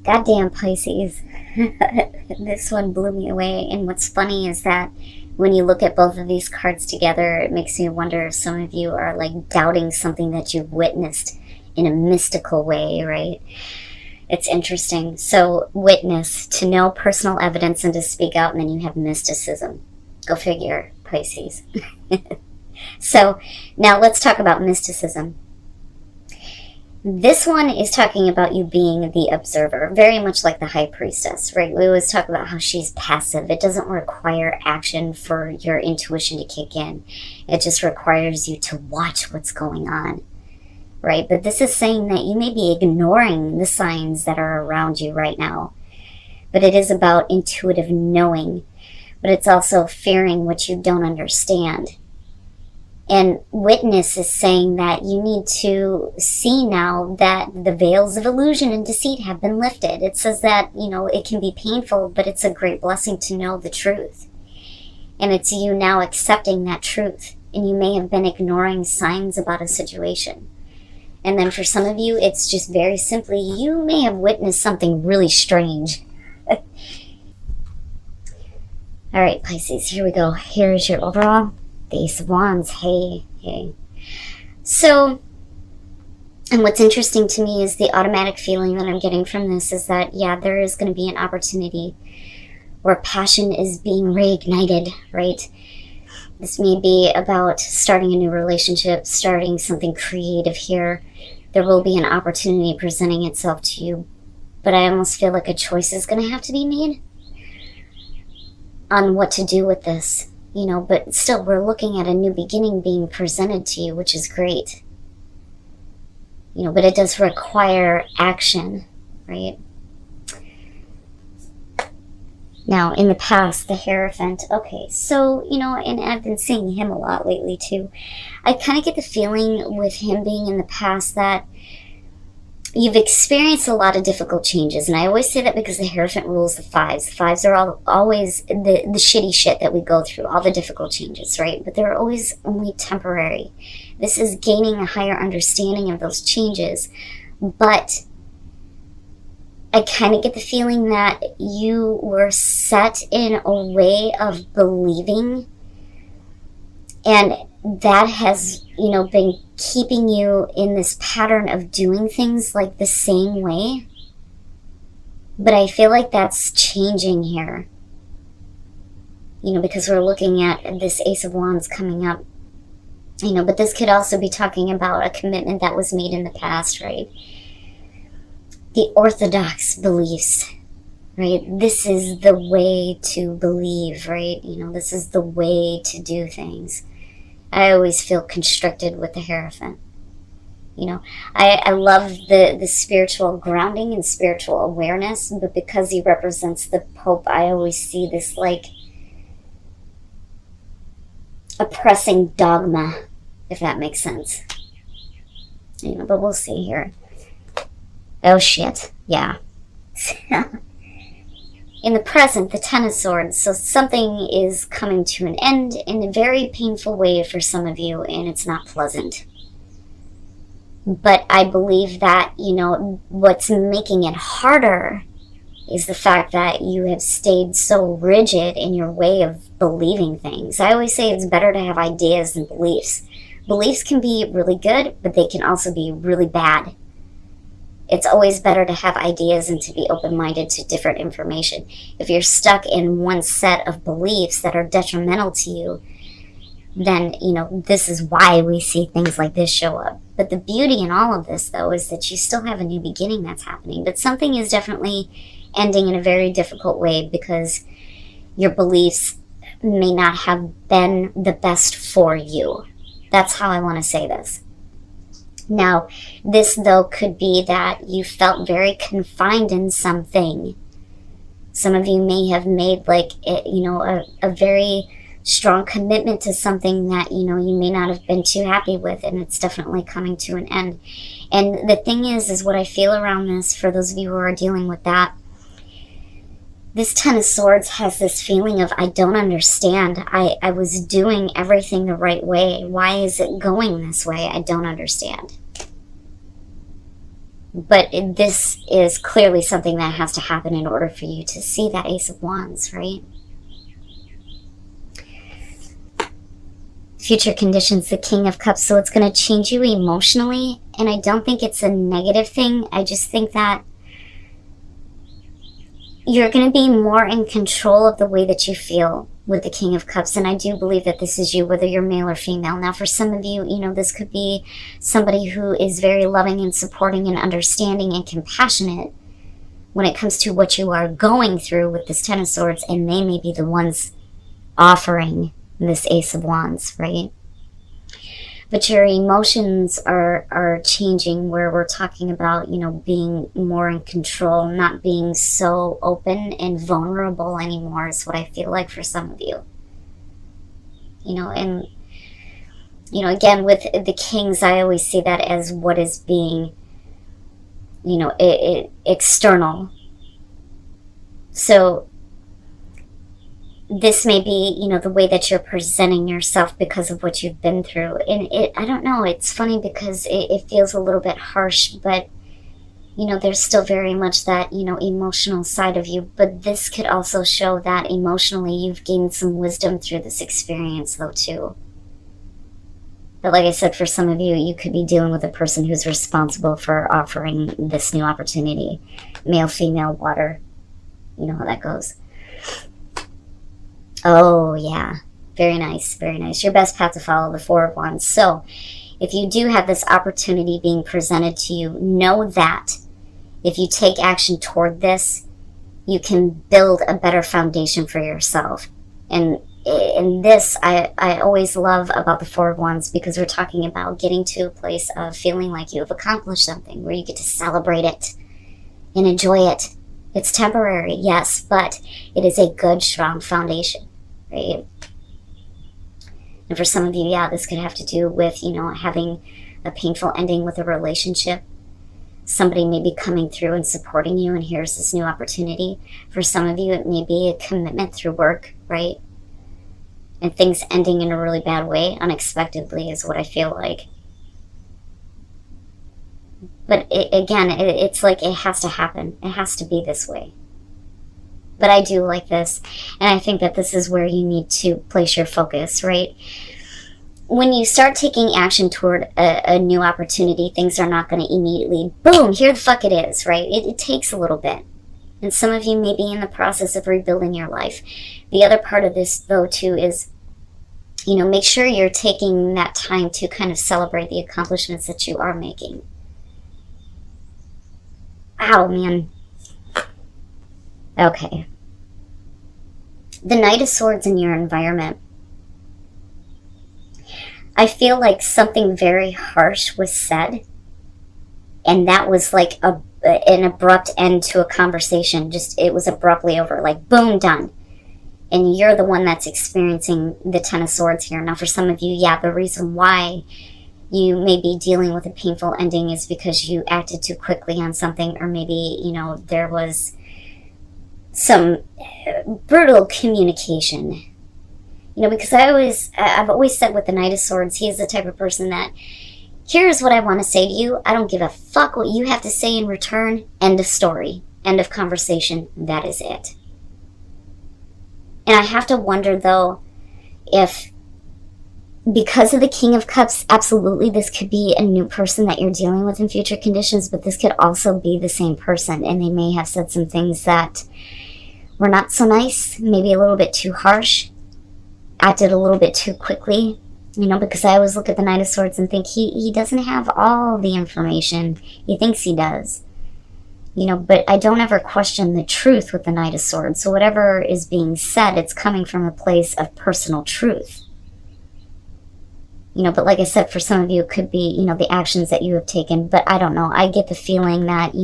Goddamn Pisces. This one blew me away. And what's funny is that when you look at both of these cards together, it makes me wonder if some of you are like doubting something that you've witnessed in a mystical way, right? It's interesting. So, witness, to know personal evidence and to speak out, and then you have mysticism. Go figure, Pisces. So, now let's talk about mysticism. This one is talking about you being the observer, very much like the High Priestess, right? We always talk about how she's passive. It doesn't require action for your intuition to kick in. It just requires you to watch what's going on, right? But this is saying that you may be ignoring the signs that are around you right now. But it is about intuitive knowing. But it's also fearing what you don't understand. And witness is saying that you need to see now that the veils of illusion and deceit have been lifted. It says that, it can be painful, but it's a great blessing to know the truth. And it's you now accepting that truth. And you may have been ignoring signs about a situation. And then for some of you, it's just very simply, you may have witnessed something really strange. All right, Pisces, here we go. Here is your overall. The Ace of Wands, hey. So, and what's interesting to me is the automatic feeling that I'm getting from this is that, there is going to be an opportunity where passion is being reignited, right? This may be about starting a new relationship, starting something creative here. There will be an opportunity presenting itself to you, but I almost feel like a choice is going to have to be made on what to do with this. But still, we're looking at a new beginning being presented to you, which is great. But it does require action, right? Now, in the past, the Hierophant. Okay, so, and I've been seeing him a lot lately, too. I kind of get the feeling with him being in the past that you've experienced a lot of difficult changes, and I always say that because the Hierophant rules the fives. The fives are always the shitty shit that we go through, all the difficult changes, right? But they're always only temporary. This is gaining a higher understanding of those changes, but I kind of get the feeling that you were set in a way of believing, and that has, been keeping you in this pattern of doing things like the same way. But I feel like that's changing here. Because we're looking at this Ace of Wands coming up. But this could also be talking about a commitment that was made in the past, right? The orthodox beliefs, right? This is the way to believe, right? This is the way to do things. I always feel constricted with the Hierophant. I love the spiritual grounding and spiritual awareness, but because he represents the Pope, I always see this like oppressing dogma, if that makes sense. But we'll see here. Oh shit, yeah. In the present, the Ten of Swords, so something is coming to an end in a very painful way for some of you, and it's not pleasant. But I believe that, what's making it harder is the fact that you have stayed so rigid in your way of believing things. I always say it's better to have ideas than beliefs. Beliefs can be really good, but they can also be really bad. It's always better to have ideas and to be open-minded to different information. If you're stuck in one set of beliefs that are detrimental to you, then, this is why we see things like this show up. But the beauty in all of this, though, is that you still have a new beginning that's happening. But something is definitely ending in a very difficult way because your beliefs may not have been the best for you. That's how I want to say this. Now, this, though, could be that you felt very confined in something. Some of you may have made, a very strong commitment to something that, you may not have been too happy with, and it's definitely coming to an end. And the thing is what I feel around this, for those of you who are dealing with that, this Ten of Swords has this feeling of, I don't understand. I was doing everything the right way. Why is it going this way? I don't understand. But this is clearly something that has to happen in order for you to see that Ace of Wands, right? Future conditions, the King of Cups. So it's going to change you emotionally. And I don't think it's a negative thing. I just think that you're going to be more in control of the way that you feel with the King of Cups. And I do believe that this is you, whether you're male or female. Now, for some of you, this could be somebody who is very loving and supporting and understanding and compassionate when it comes to what you are going through with this Ten of Swords. And they may be the ones offering this Ace of Wands, right? But your emotions are changing, where we're talking about, being more in control, not being so open and vulnerable anymore is what I feel like for some of you. And, again, with the Kings, I always see that as what is being, external. So this may be, the way that you're presenting yourself because of what you've been through. And I don't know, it's funny because it feels a little bit harsh, but, there's still very much that, emotional side of you. But this could also show that emotionally you've gained some wisdom through this experience, though, too. But like I said, for some of you, you could be dealing with a person who's responsible for offering this new opportunity. Male, female, water. You know how that goes. Oh, yeah. Very nice, very nice. Your best path to follow, the Four of Wands. So, if you do have this opportunity being presented to you, know that if you take action toward this, you can build a better foundation for yourself. And this, I always love about the Four of Wands, because we're talking about getting to a place of feeling like you have accomplished something, where you get to celebrate it and enjoy it. It's temporary, yes, but it is a good, strong foundation, right? And for some of you, yeah, this could have to do with, having a painful ending with a relationship. Somebody may be coming through and supporting you, and here's this new opportunity. For some of you, it may be a commitment through work, right? And things ending in a really bad way, unexpectedly, is what I feel like. But it's like it has to happen. It has to be this way. But I do like this. And I think that this is where you need to place your focus, right? When you start taking action toward a new opportunity, things are not going to immediately, boom, here the fuck it is, right? It takes a little bit. And some of you may be in the process of rebuilding your life. The other part of this, though, too, is, make sure you're taking that time to kind of celebrate the accomplishments that you are making. Ow, man. Okay. The Knight of Swords in your environment. I feel like something very harsh was said, and that was like an abrupt end to a conversation. Just, it was abruptly over, like, boom, done. And you're the one that's experiencing the Ten of Swords here. Now, for some of you, yeah, the reason why you may be dealing with a painful ending is because you acted too quickly on something, or maybe, there was some brutal communication. Because I've always said with the Knight of Swords, he is the type of person that, here's what I want to say to you. I don't give a fuck what you have to say in return. End of story. End of conversation. That is it. And I have to wonder, though, if because of the King of Cups, absolutely, this could be a new person that you're dealing with in future conditions, but this could also be the same person, and they may have said some things that were not so nice, maybe a little bit too harsh, acted a little bit too quickly, because I always look at the Knight of Swords and think he doesn't have all the information. He thinks he does. But I don't ever question the truth with the Knight of Swords. So whatever is being said, it's coming from a place of personal truth. But like I said, for some of you, it could be, the actions that you have taken. But I don't know. I get the feeling that,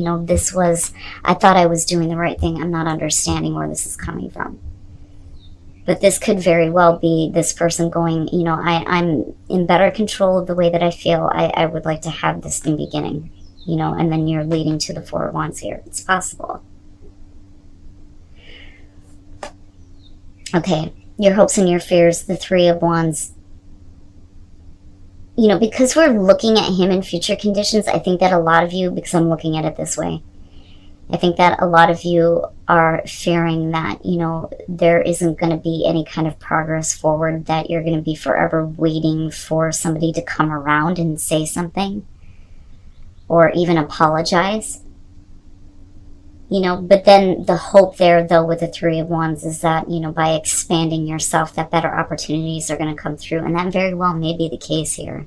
I thought I was doing the right thing. I'm not understanding where this is coming from. But this could very well be this person going, I'm in better control of the way that I feel. I would like to have this new beginning, and then you're leading to the Four of Wands here. It's possible. Okay, your hopes and your fears, the Three of Wands. because we're looking at him in future conditions, I think that a lot of you, because I'm looking at it this way, I think that a lot of you are fearing that, there isn't going to be any kind of progress forward, that you're going to be forever waiting for somebody to come around and say something or even apologize. But then the hope there, though, with the Three of Wands is that, by expanding yourself, that better opportunities are going to come through. And that very well may be the case here.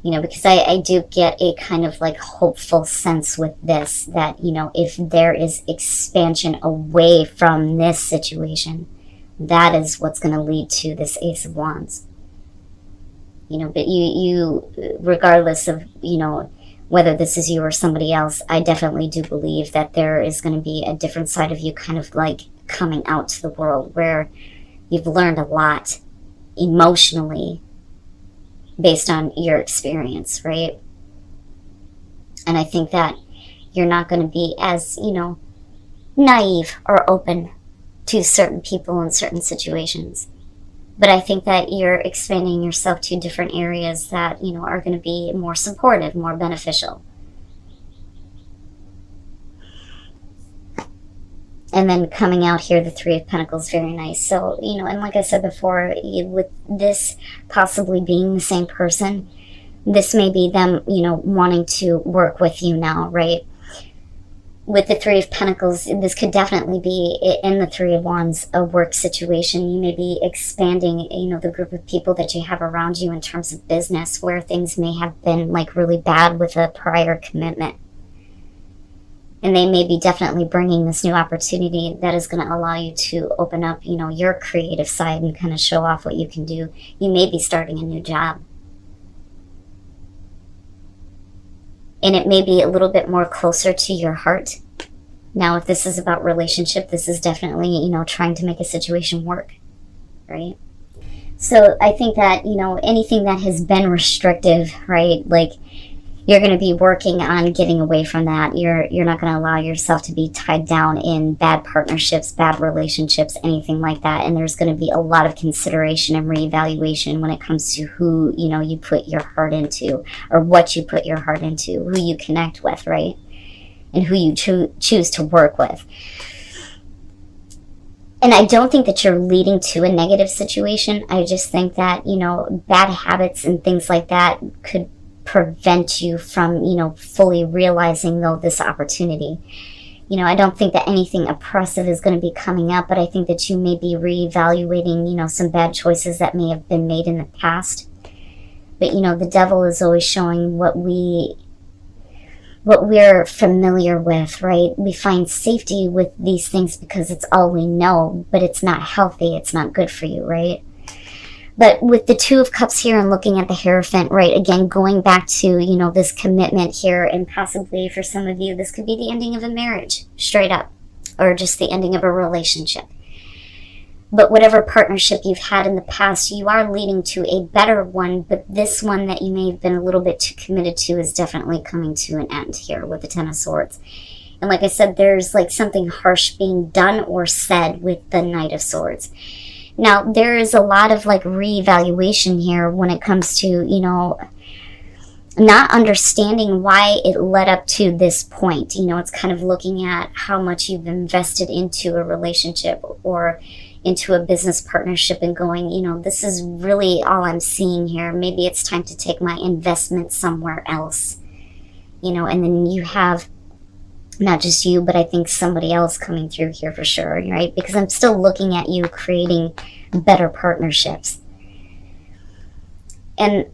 Because I do get a kind of like hopeful sense with this, that, if there is expansion away from this situation, that is what's going to lead to this Ace of Wands. But you, regardless of, whether this is you or somebody else, I definitely do believe that there is going to be a different side of you kind of like coming out to the world, where you've learned a lot emotionally based on your experience, right? And I think that you're not going to be as, naive or open to certain people in certain situations. But I think that you're expanding yourself to different areas that, are going to be more supportive, more beneficial. And then coming out here, the Three of Pentacles, very nice. So, and like I said before, with this possibly being the same person, this may be them, wanting to work with you now, right? With the Three of Pentacles, this could definitely be, in the Three of Wands, a work situation. You may be expanding, the group of people that you have around you in terms of business, where things may have been like really bad with a prior commitment. And they may be definitely bringing this new opportunity that is going to allow you to open up, your creative side and kind of show off what you can do. You may be starting a new job. And it may be a little bit more closer to your heart. Now, if this is about relationship, this is definitely, trying to make a situation work, right? So I think that, anything that has been restrictive, right? Like, you're going to be working on getting away from that. You're not going to allow yourself to be tied down in bad partnerships, bad relationships, anything like that. And there's going to be a lot of consideration and reevaluation when it comes to who, you put your heart into, or what you put your heart into, who you connect with, right? And who you choose to work with. And I don't think that you're leading to a negative situation. I just think that, bad habits and things like that could prevent you from, fully realizing, though, this opportunity. I don't think that anything oppressive is going to be coming up, but I think that you may be reevaluating, some bad choices that may have been made in the past. But, the devil is always showing what we're familiar with, right? We find safety with these things because it's all we know, but it's not healthy. It's not good for you, right? But with the Two of Cups here and looking at the Hierophant, right, again, going back to, this commitment here, and possibly for some of you, this could be the ending of a marriage, straight up, or just the ending of a relationship. But whatever partnership you've had in the past, you are leading to a better one, but this one that you may have been a little bit too committed to is definitely coming to an end here with the Ten of Swords. And like I said, there's like something harsh being done or said with the Knight of Swords. Now, there is a lot of like reevaluation here when it comes to, not understanding why it led up to this point. It's kind of looking at how much you've invested into a relationship or into a business partnership and going, this is really all I'm seeing here. Maybe it's time to take my investment somewhere else, and then you have not just you, but I think somebody else coming through here for sure, right? Because I'm still looking at you creating better partnerships. And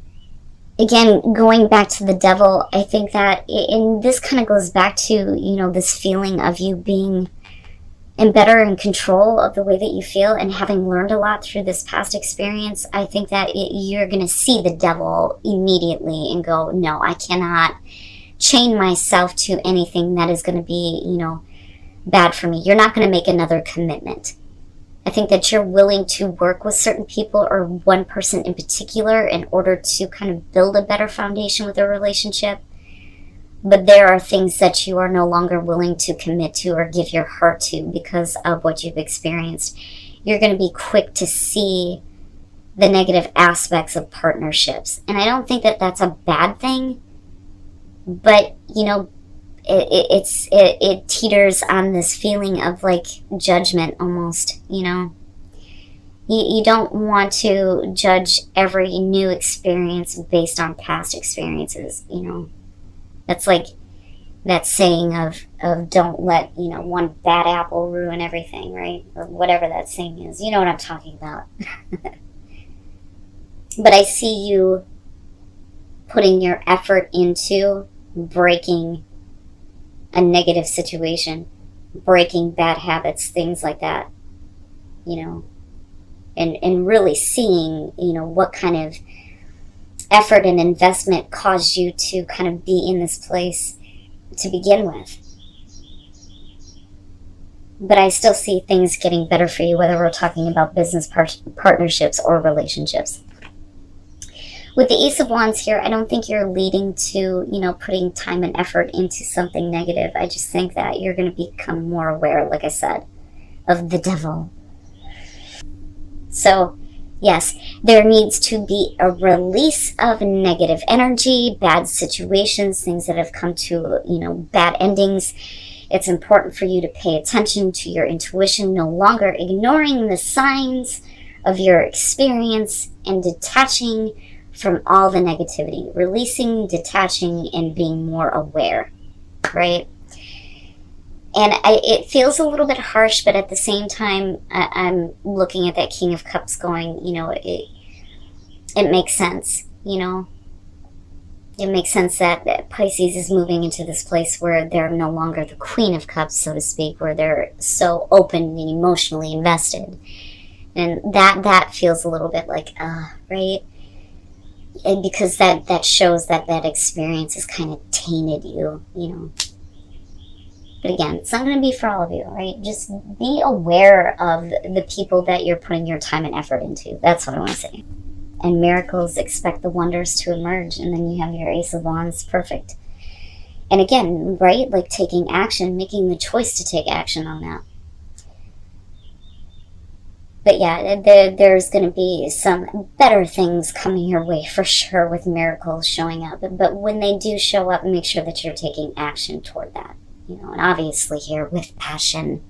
again, going back to the devil, I think that, and this kind of goes back to, this feeling of you being better in control of the way that you feel, and having learned a lot through this past experience. I think that you're going to see the devil immediately and go, no, I cannot chain myself to anything that is going to be, bad for me. You're not going to make another commitment. I think that you're willing to work with certain people or one person in particular in order to kind of build a better foundation with a relationship. But there are things that you are no longer willing to commit to or give your heart to because of what you've experienced. You're going to be quick to see the negative aspects of partnerships. And I don't think that that's a bad thing, but, you know, it teeters on this feeling of like judgment almost, you know. You don't want to judge every new experience based on past experiences, you know. That's like that saying of don't let, you know, one bad apple ruin everything, right? Or whatever that saying is. You know what I'm talking about. But I see you putting your effort into breaking a negative situation, breaking bad habits, things like that, you know, and really seeing, you know, what kind of effort and investment caused you to kind of be in this place to begin with. But I still see things getting better for you, whether we're talking about business partnerships or relationships. With the Ace of Wands here, I don't think you're leading to, you know, putting time and effort into something negative. I just think that you're going to become more aware, like I said, of the devil. So, yes, there needs to be a release of negative energy, bad situations, things that have come to, you know, bad endings. It's important for you to pay attention to your intuition, no longer ignoring the signs of your experience and detaching from all the negativity, releasing, detaching, and being more aware, right? And it feels a little bit harsh, but at the same time, I'm looking at that King of Cups going, you know, it makes sense, you know. It makes sense that Pisces is moving into this place where they're no longer the Queen of Cups, so to speak, where they're so open and emotionally invested. And that feels a little bit like, right? And because that shows that experience has kind of tainted you, you know. But again, it's not going to be for all of you, right? Just be aware of the people that you're putting your time and effort into. That's what I want to say. And miracles, expect the wonders to emerge. And then you have your Ace of Wands, perfect. And again, right, like taking action, making the choice to take action on that. But yeah, there's going to be some better things coming your way for sure with miracles showing up. But when they do show up, make sure that you're taking action toward that. You know, and obviously here with passion.